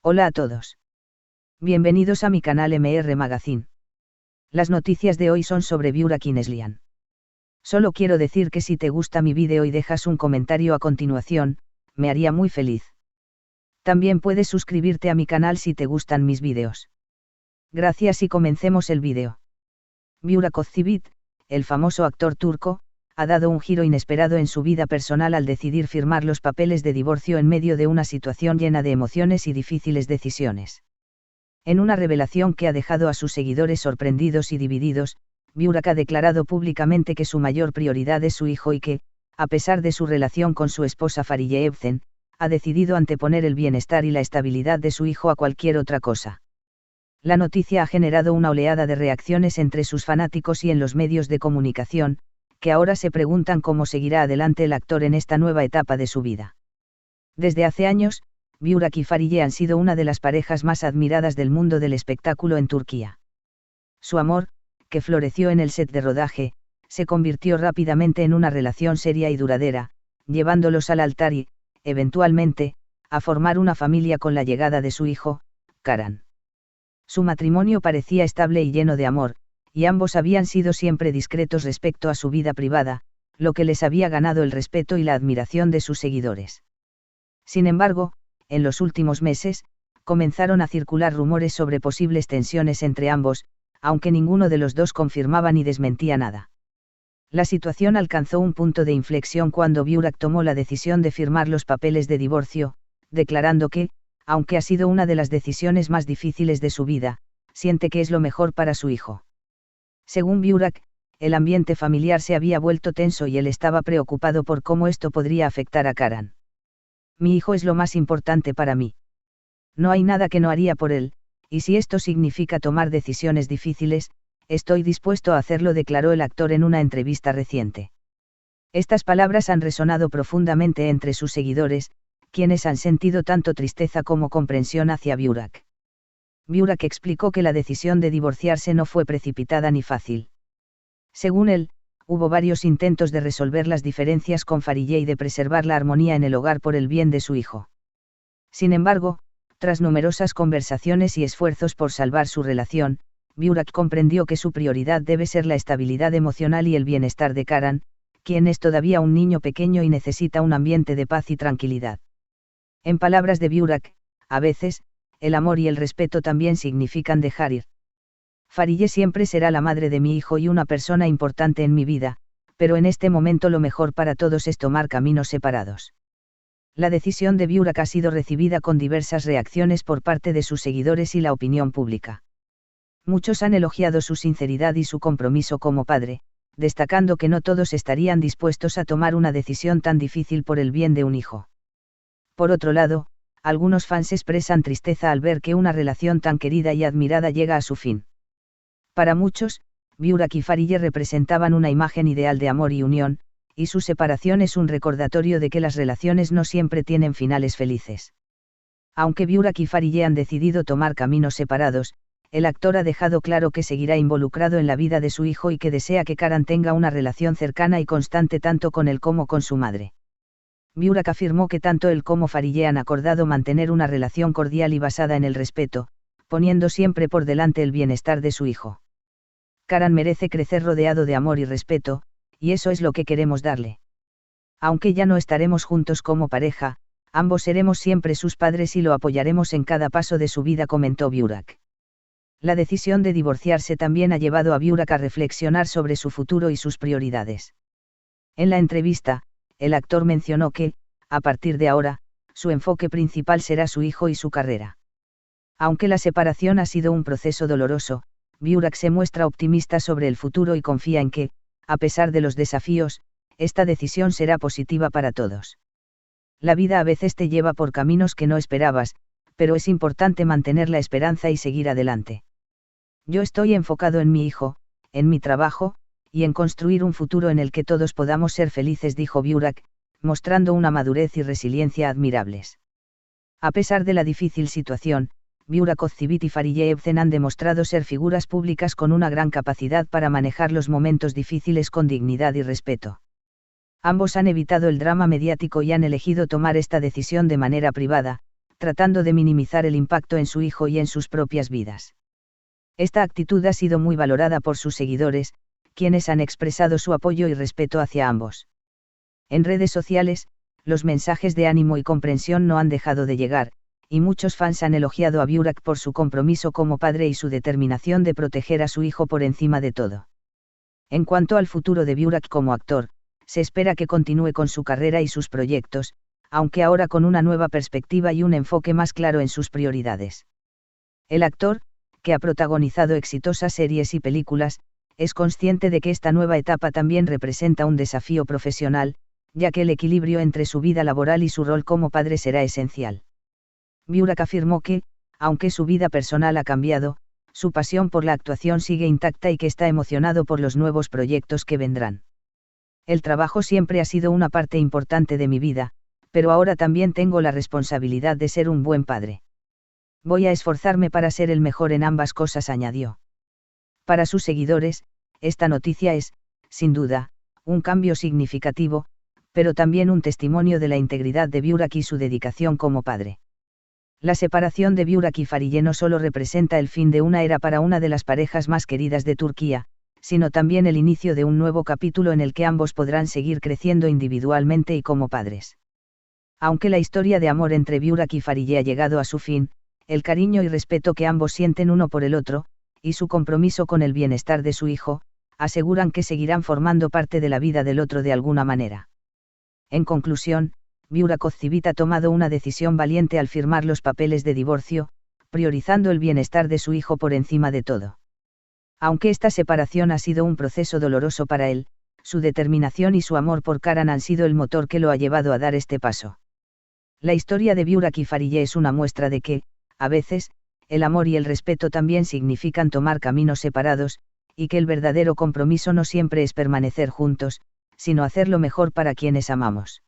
Hola a todos. Bienvenidos a mi canal MR Magazine. Las noticias de hoy son sobre Burak Yılmaz. Solo quiero decir que si te gusta mi vídeo y dejas un comentario a continuación, me haría muy feliz. También puedes suscribirte a mi canal si te gustan mis vídeos. Gracias y comencemos el vídeo. Burak Özçivit, el famoso actor turco, ha dado un giro inesperado en su vida personal al decidir firmar los papeles de divorcio en medio de una situación llena de emociones y difíciles decisiones. En una revelación que ha dejado a sus seguidores sorprendidos y divididos, Burak ha declarado públicamente que su mayor prioridad es su hijo y que, a pesar de su relación con su esposa Fariye Evcen, ha decidido anteponer el bienestar y la estabilidad de su hijo a cualquier otra cosa. La noticia ha generado una oleada de reacciones entre sus fanáticos y en los medios de comunicación, que ahora se preguntan cómo seguirá adelante el actor en esta nueva etapa de su vida. Desde hace años, Burak y Fariye han sido una de las parejas más admiradas del mundo del espectáculo en Turquía. Su amor, que floreció en el set de rodaje, se convirtió rápidamente en una relación seria y duradera, llevándolos al altar y, eventualmente, a formar una familia con la llegada de su hijo, Karan. Su matrimonio parecía estable y lleno de amor, y ambos habían sido siempre discretos respecto a su vida privada, lo que les había ganado el respeto y la admiración de sus seguidores. Sin embargo, en los últimos meses, comenzaron a circular rumores sobre posibles tensiones entre ambos, aunque ninguno de los dos confirmaba ni desmentía nada. La situación alcanzó un punto de inflexión cuando Burak tomó la decisión de firmar los papeles de divorcio, declarando que, aunque ha sido una de las decisiones más difíciles de su vida, siente que es lo mejor para su hijo. Según Burak, el ambiente familiar se había vuelto tenso y él estaba preocupado por cómo esto podría afectar a Karan. Mi hijo es lo más importante para mí. No hay nada que no haría por él, y si esto significa tomar decisiones difíciles, estoy dispuesto a hacerlo, declaró el actor en una entrevista reciente. Estas palabras han resonado profundamente entre sus seguidores, quienes han sentido tanto tristeza como comprensión hacia Burak. Burak explicó que la decisión de divorciarse no fue precipitada ni fácil. Según él, hubo varios intentos de resolver las diferencias con Fariye y de preservar la armonía en el hogar por el bien de su hijo. Sin embargo, tras numerosas conversaciones y esfuerzos por salvar su relación, Burak comprendió que su prioridad debe ser la estabilidad emocional y el bienestar de Karan, quien es todavía un niño pequeño y necesita un ambiente de paz y tranquilidad. En palabras de Burak, a veces, el amor y el respeto también significan dejar ir. Fariye siempre será la madre de mi hijo y una persona importante en mi vida, pero en este momento lo mejor para todos es tomar caminos separados. La decisión de Burak ha sido recibida con diversas reacciones por parte de sus seguidores y la opinión pública. Muchos han elogiado su sinceridad y su compromiso como padre, destacando que no todos estarían dispuestos a tomar una decisión tan difícil por el bien de un hijo. Por otro lado, algunos fans expresan tristeza al ver que una relación tan querida y admirada llega a su fin. Para muchos, Burak y Fariye representaban una imagen ideal de amor y unión, y su separación es un recordatorio de que las relaciones no siempre tienen finales felices. Aunque Burak y Fariye han decidido tomar caminos separados, el actor ha dejado claro que seguirá involucrado en la vida de su hijo y que desea que Karan tenga una relación cercana y constante tanto con él como con su madre. Burak afirmó que tanto él como Fariye han acordado mantener una relación cordial y basada en el respeto, poniendo siempre por delante el bienestar de su hijo. Karan merece crecer rodeado de amor y respeto, y eso es lo que queremos darle. Aunque ya no estaremos juntos como pareja, ambos seremos siempre sus padres y lo apoyaremos en cada paso de su vida, comentó Burak. La decisión de divorciarse también ha llevado a Burak a reflexionar sobre su futuro y sus prioridades. En la entrevista, el actor mencionó que, a partir de ahora, su enfoque principal será su hijo y su carrera. Aunque la separación ha sido un proceso doloroso, Burak se muestra optimista sobre el futuro y confía en que, a pesar de los desafíos, esta decisión será positiva para todos. La vida a veces te lleva por caminos que no esperabas, pero es importante mantener la esperanza y seguir adelante. Yo estoy enfocado en mi hijo, en mi trabajo, y en construir un futuro en el que todos podamos ser felices, dijo Burak, mostrando una madurez y resiliencia admirables. A pesar de la difícil situación, Burak Özçivit y Fariye Evcen han demostrado ser figuras públicas con una gran capacidad para manejar los momentos difíciles con dignidad y respeto. Ambos han evitado el drama mediático y han elegido tomar esta decisión de manera privada, tratando de minimizar el impacto en su hijo y en sus propias vidas. Esta actitud ha sido muy valorada por sus seguidores, quienes han expresado su apoyo y respeto hacia ambos. En redes sociales, los mensajes de ánimo y comprensión no han dejado de llegar, y muchos fans han elogiado a Burak por su compromiso como padre y su determinación de proteger a su hijo por encima de todo. En cuanto al futuro de Burak como actor, se espera que continúe con su carrera y sus proyectos, aunque ahora con una nueva perspectiva y un enfoque más claro en sus prioridades. El actor, que ha protagonizado exitosas series y películas, es consciente de que esta nueva etapa también representa un desafío profesional, ya que el equilibrio entre su vida laboral y su rol como padre será esencial. Burak afirmó que, aunque su vida personal ha cambiado, su pasión por la actuación sigue intacta y que está emocionado por los nuevos proyectos que vendrán. El trabajo siempre ha sido una parte importante de mi vida, pero ahora también tengo la responsabilidad de ser un buen padre. Voy a esforzarme para ser el mejor en ambas cosas, añadió. Para sus seguidores, esta noticia es, sin duda, un cambio significativo, pero también un testimonio de la integridad de Burak y su dedicación como padre. La separación de Burak y Fariye no solo representa el fin de una era para una de las parejas más queridas de Turquía, sino también el inicio de un nuevo capítulo en el que ambos podrán seguir creciendo individualmente y como padres. Aunque la historia de amor entre Burak y Fariye ha llegado a su fin, el cariño y respeto que ambos sienten uno por el otro, y su compromiso con el bienestar de su hijo, aseguran que seguirán formando parte de la vida del otro de alguna manera. En conclusión, Burak Özçivit ha tomado una decisión valiente al firmar los papeles de divorcio, priorizando el bienestar de su hijo por encima de todo. Aunque esta separación ha sido un proceso doloroso para él, su determinación y su amor por Karan han sido el motor que lo ha llevado a dar este paso. La historia de Burak y Fariye es una muestra de que, a veces, el amor y el respeto también significan tomar caminos separados, y que el verdadero compromiso no siempre es permanecer juntos, sino hacer lo mejor para quienes amamos.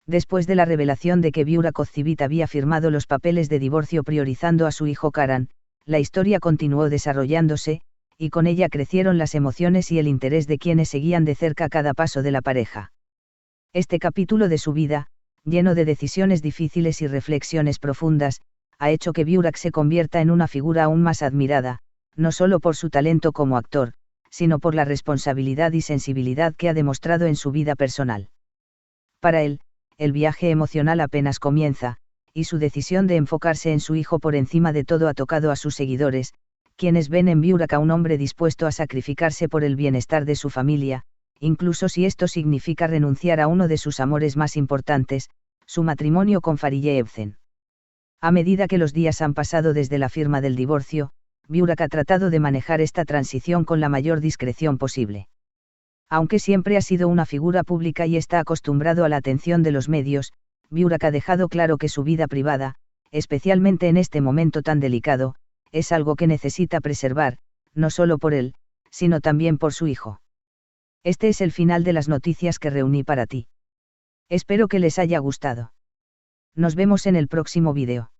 Después de la revelación de que Burak Özçivit había firmado los papeles de divorcio priorizando a su hijo Karan, la historia continuó desarrollándose, y con ella crecieron las emociones y el interés de quienes seguían de cerca cada paso de la pareja. Este capítulo de su vida, lleno de decisiones difíciles y reflexiones profundas, ha hecho que Burak se convierta en una figura aún más admirada, no solo por su talento como actor, sino por la responsabilidad y sensibilidad que ha demostrado en su vida personal. Para él, el viaje emocional apenas comienza, y su decisión de enfocarse en su hijo por encima de todo ha tocado a sus seguidores, quienes ven en Burak a un hombre dispuesto a sacrificarse por el bienestar de su familia, incluso si esto significa renunciar a uno de sus amores más importantes, su matrimonio con Fariye Evcen. A medida que los días han pasado desde la firma del divorcio, Burak ha tratado de manejar esta transición con la mayor discreción posible. Aunque siempre ha sido una figura pública y está acostumbrado a la atención de los medios, Burak ha dejado claro que su vida privada, especialmente en este momento tan delicado, es algo que necesita preservar, no solo por él, sino también por su hijo. Este es el final de las noticias que reuní para ti. Espero que les haya gustado. Nos vemos en el próximo vídeo.